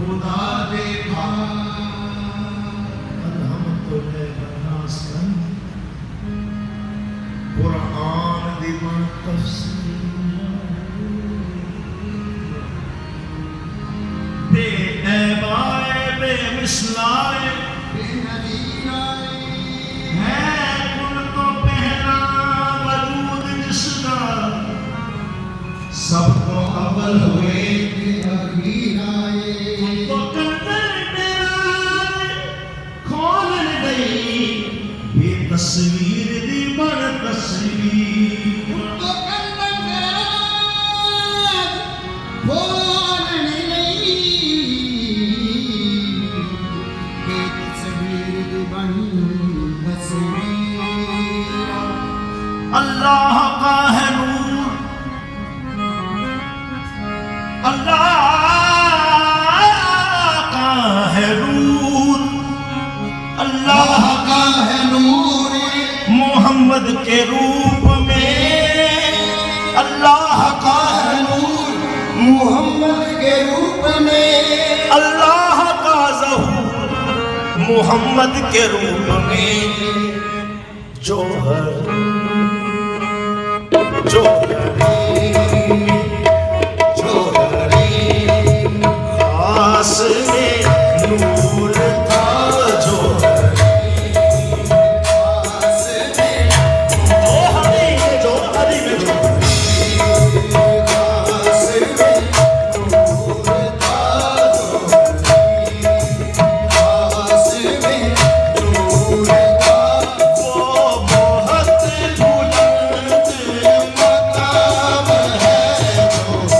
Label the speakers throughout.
Speaker 1: खुदा देखा कुरान दी बेऐबाए बेमिसलाए है कुल तो पहला वजूद जिसका सबको अव्वल हुए के अखीर आए तो कंदर मेरा खोल गई ये तस्वीर दी बड़ तस्वीर तो कंदर मेरा खोल गई ये तस्वीर दी बड़ तस्वीर अल्लाह का है नूर अल्लाह का है नूर अल्लाह का है नूर मोहम्मद के रूप में अल्लाह का है नूर मोहम्मद के रूप में अल्लाह का ज़हूर मोहम्मद के रूप में जोहर खास में नूर था जो खास में जो हरी में जो खास में नूर था जो खास में नूर था वो बहुत बुलंद मकाम है जो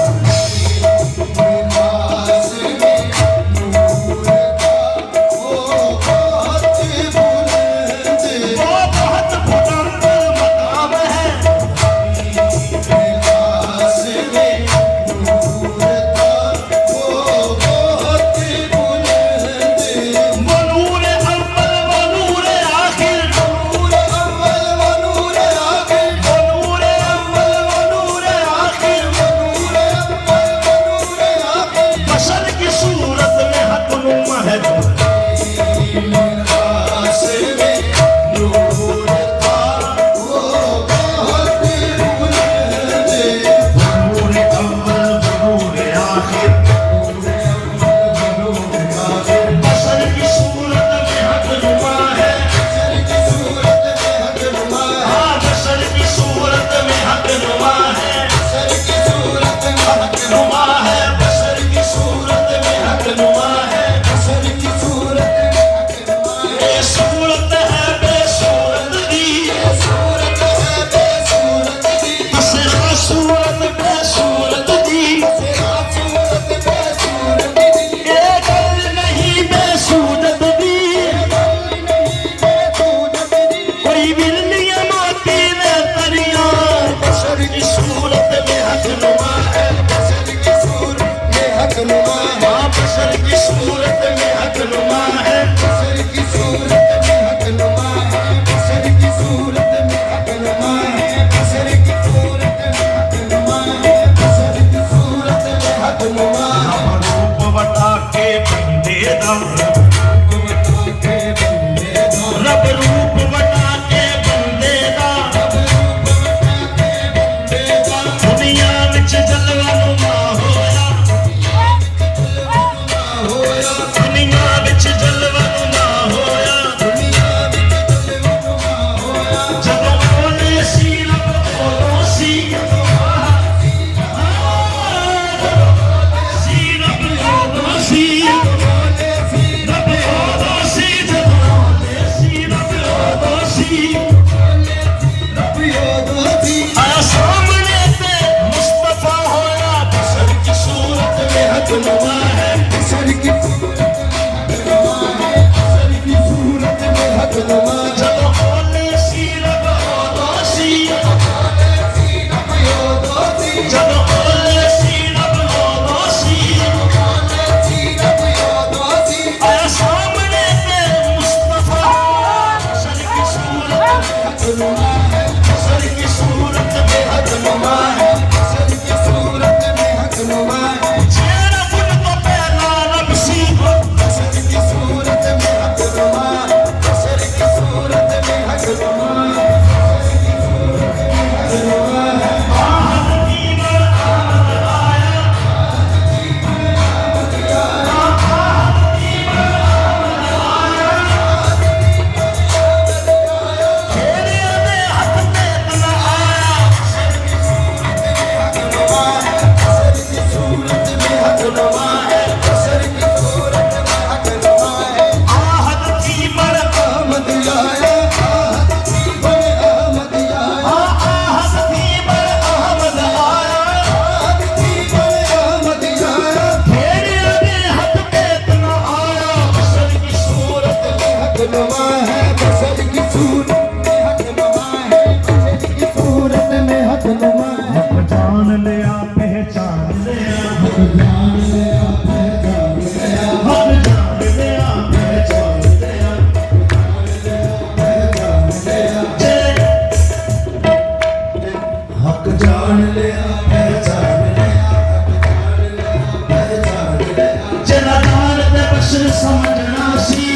Speaker 1: समझना सी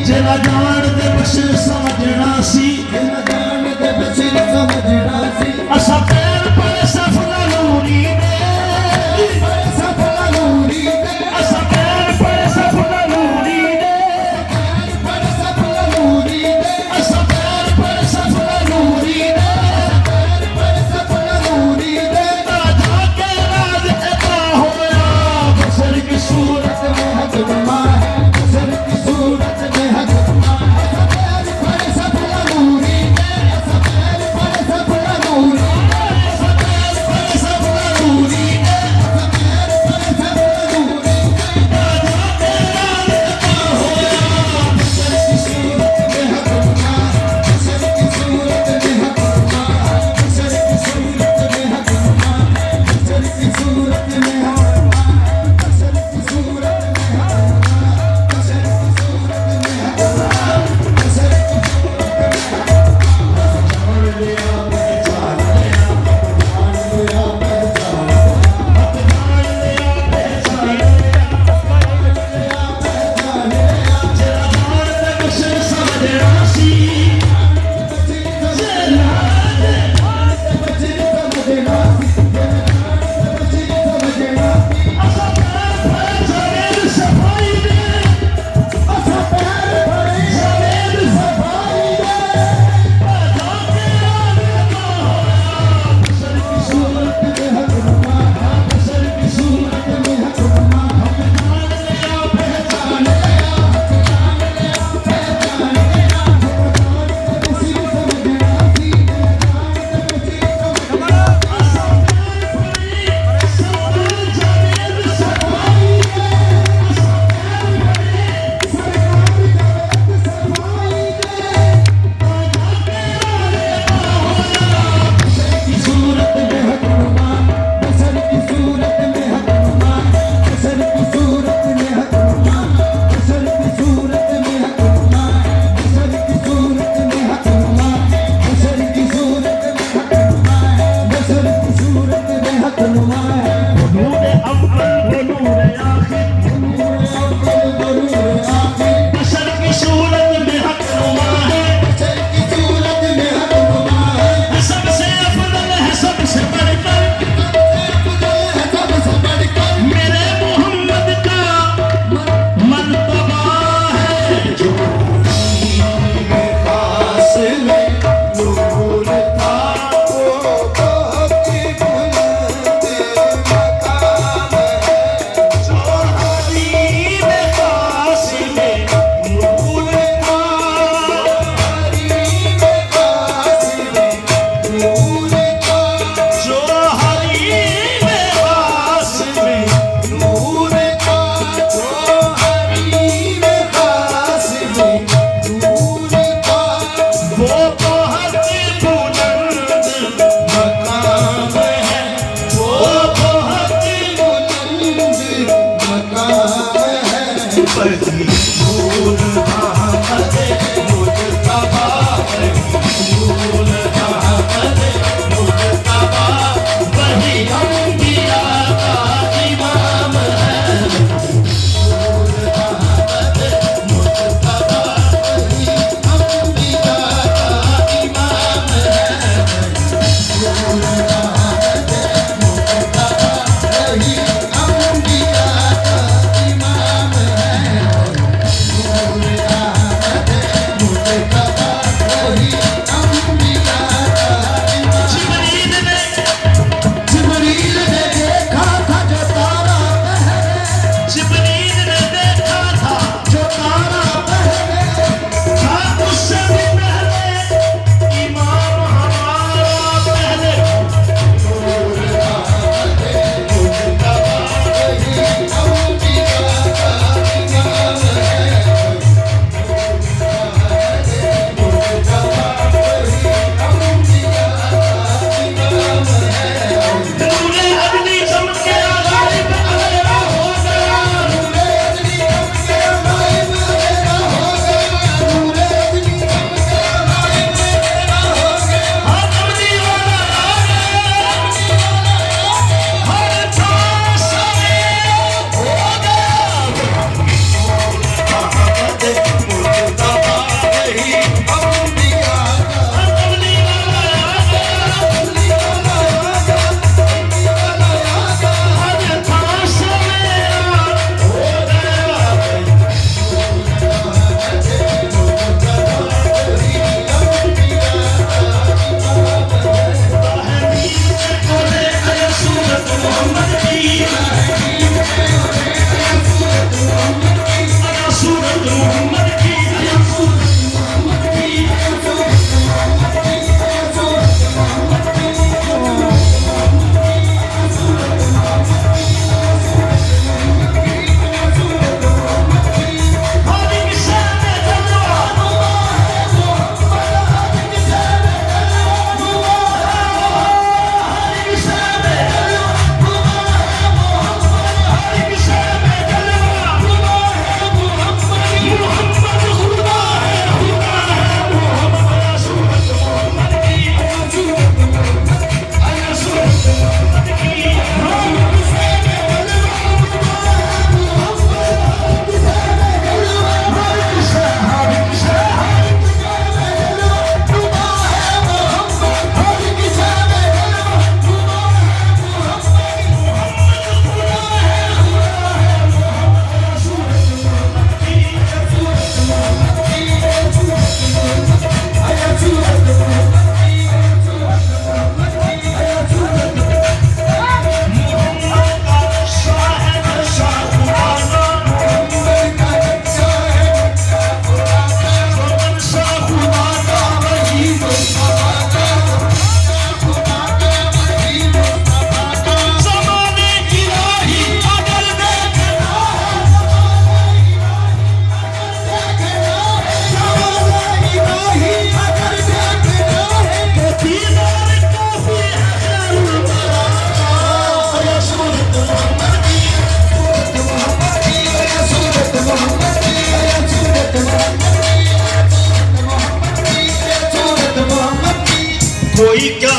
Speaker 1: जेला जान दे बशर समझना सी असा पैर पर सफला लूरी दे असा पैर पर सफला लूरी दे असा पैर पर सफला लूरी दे राजा के राज अता होया बसर की सूरत में हक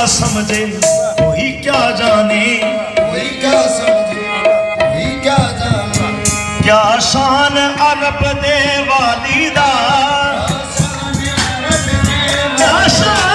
Speaker 1: समझे कोई क्या जाने,
Speaker 2: कोई क्या समझे कोई क्या जाने,
Speaker 1: क्या शान अरब दे वालिदा, क्या शान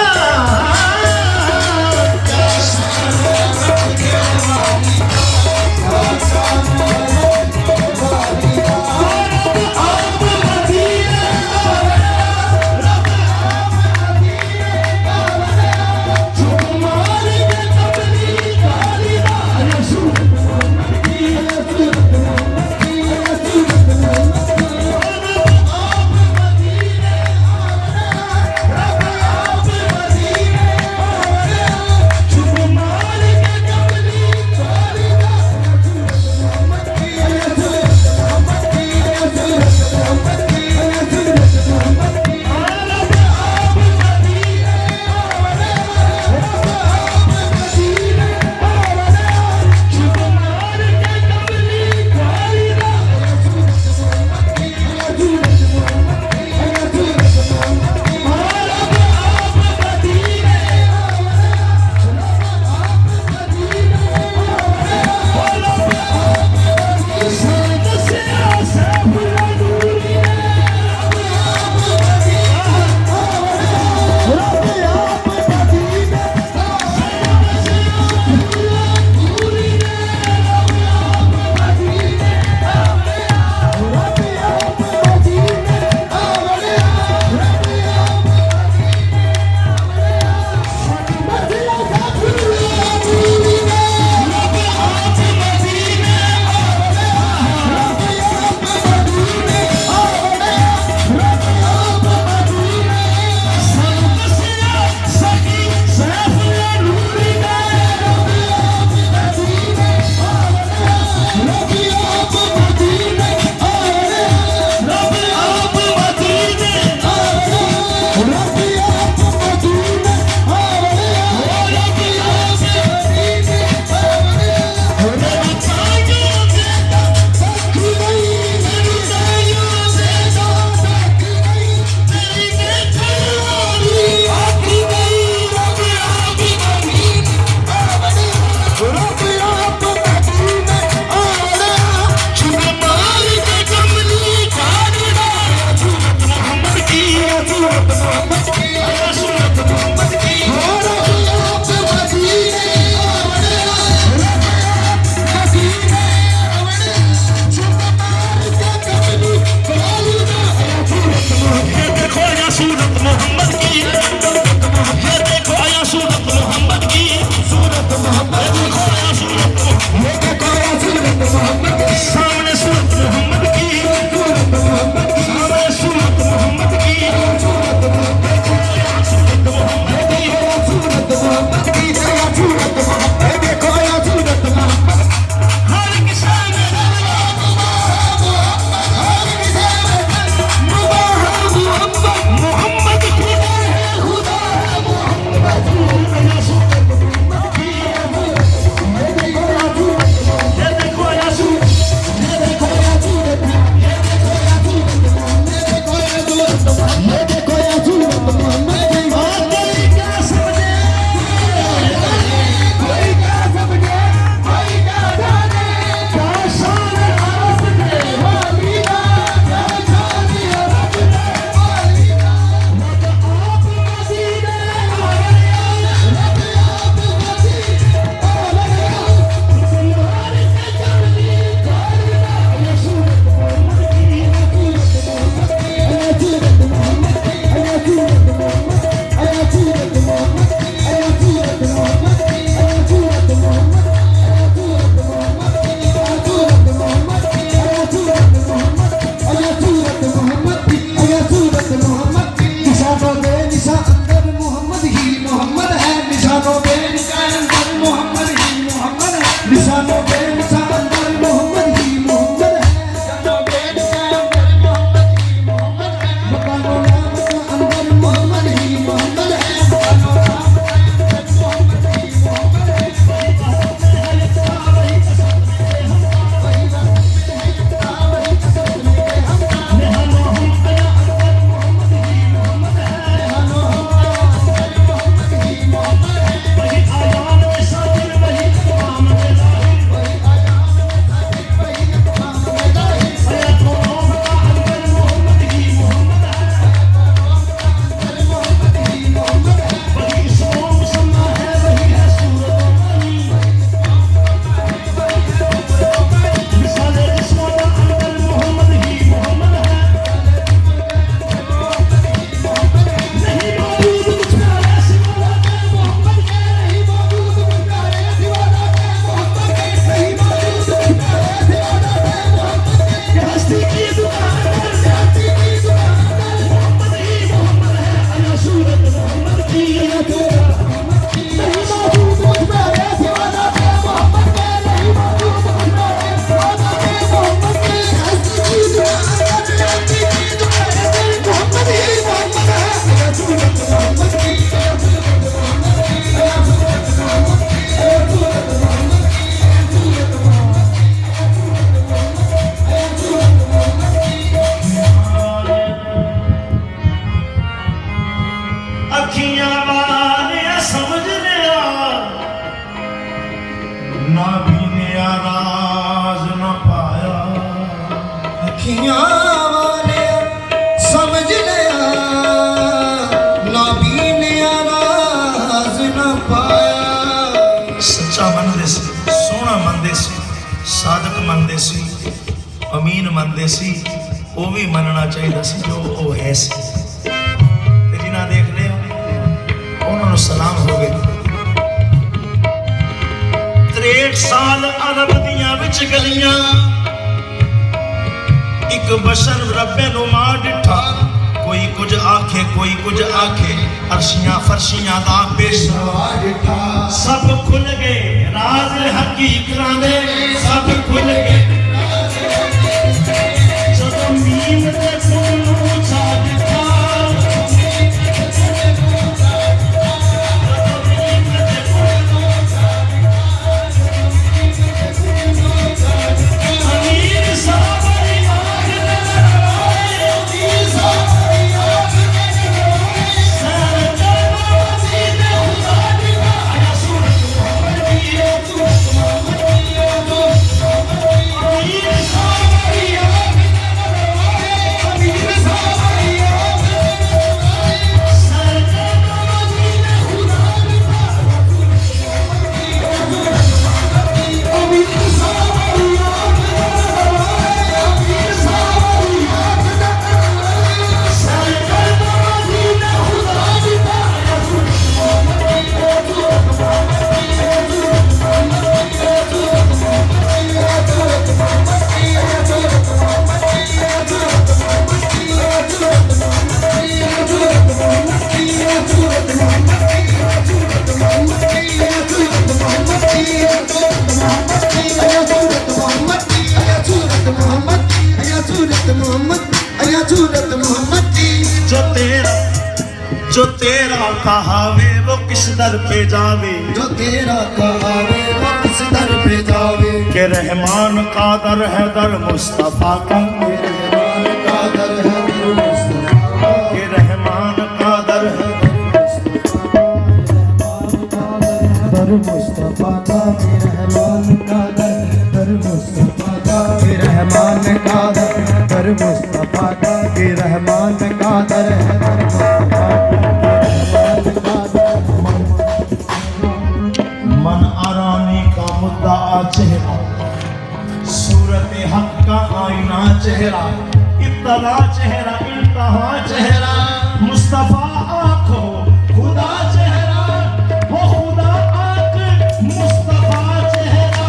Speaker 2: अखियां वाले समझ लिया नाबीनिया राज न पाया।
Speaker 3: सच्चा मनदे सी, सोहना मनदे सी, सादक मनदे सी, अमीन मनदे सी, वो भी मनना चाहिए सी जो वो है सी। ते जिन्हां देख लिया उन्होंने सलाम हो गए। 63 साल अरब दियां विच गलियां एक बशर रब्बे नु मार डिठा। कोई कुछ आखे कोई कुछ आखे, अर्शियां फरशियां दा पेशवा डिठा। सब खुल गए राज हकीकतां दे, सब खुल गए जदों नीम ते फूलों चा डिठा। जो तेरा कहावे वो किस दर पे जावे,
Speaker 2: जो तेरा कहावे वो किस दर पे जावे।
Speaker 3: के रहमान का दर है दर मुस्तफा का,
Speaker 2: रहमान का दर है दर मुस्तफा,
Speaker 3: के रहमान का दर है
Speaker 2: दर मुस्तफा का, रहमान का दर मुस्तफा का, रहमान का दर मुस्तफा का, रहमान का दर है दर मुस्तफा।
Speaker 3: मन आरामी का मुद्दा चेहरा, सूरत हक का आईना चेहरा, इब्तदा चेहरा इंतहा चेहरा, मुस्तफा आँखों खुदा चेहरा, वो खुदा आँख मुस्तफा चेहरा।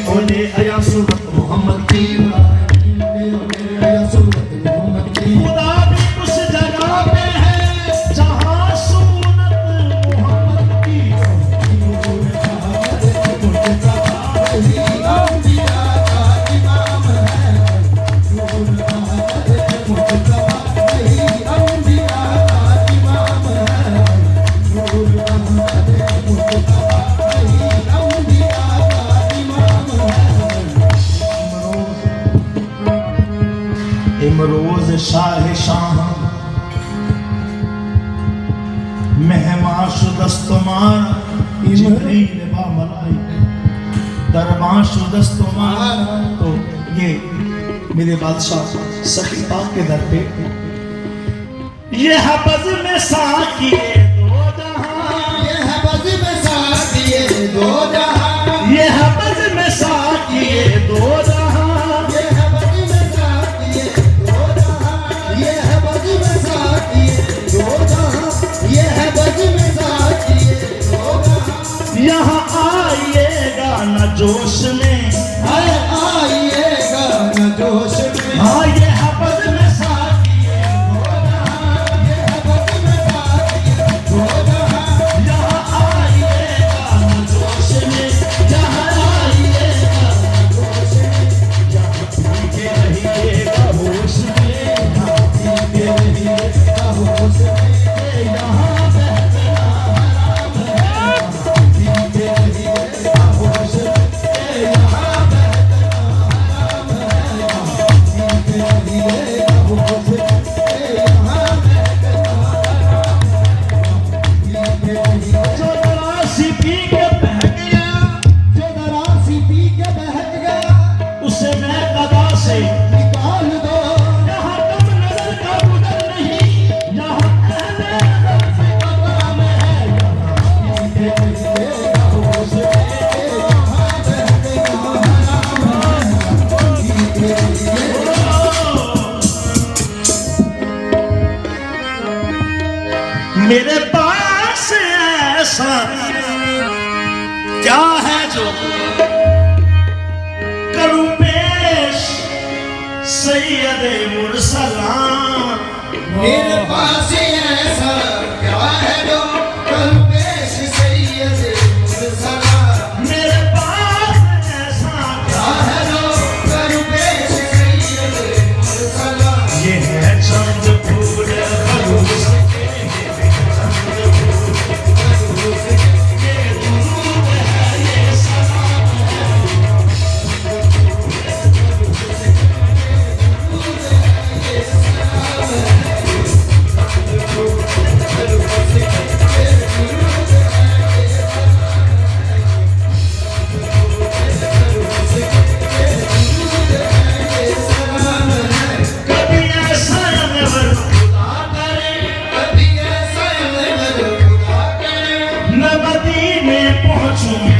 Speaker 3: बोले अया सूरत मोहम्मद की, खुदा भी उस जगह पे है जहाँ सूरत मोहम्मद की। इमरोज शाह शाह मेहमाशु दस्तमार, जिब्रील बा मलाइका दरबाशु दस्तमार। तो ये मेरे बादशाह सखी पाक के दर पे ये हबज में साकिए दो जहां,
Speaker 2: ये है बज़ में साकिए दो जहां,
Speaker 3: ये हबज में साकिए दो जहां,
Speaker 2: ये है बज़ में साकिए दो जहां, ये है बज़ में साकिए दो जहां, ये है बज़ में साकिए दो जहां।
Speaker 3: यहाँ आइएगा न जोश में,
Speaker 2: आइएगा न जोश में,
Speaker 3: हाँ ये हबज में साकिए
Speaker 2: ये है बज़ में
Speaker 3: मेरे पास ऐसा क्या है जो करूं पेश सैयदे मुरसलाम।
Speaker 2: मेरे पास ऐसा क्या है जो करूं पेश सैयद मुरसलाम।
Speaker 3: मेरे पास ऐसा
Speaker 2: क्या है जो करूं पेश सैयद मुरसलाम।
Speaker 3: ये है चंद फूल खलूस के, चंद फूल खलूस के, ये दुरूद है ये सलाम है। कभी ऐसा अनवर खुदा करे,
Speaker 2: कभी ऐसा अनवर खुदा करे,
Speaker 3: मैं मदीने पहुंचूं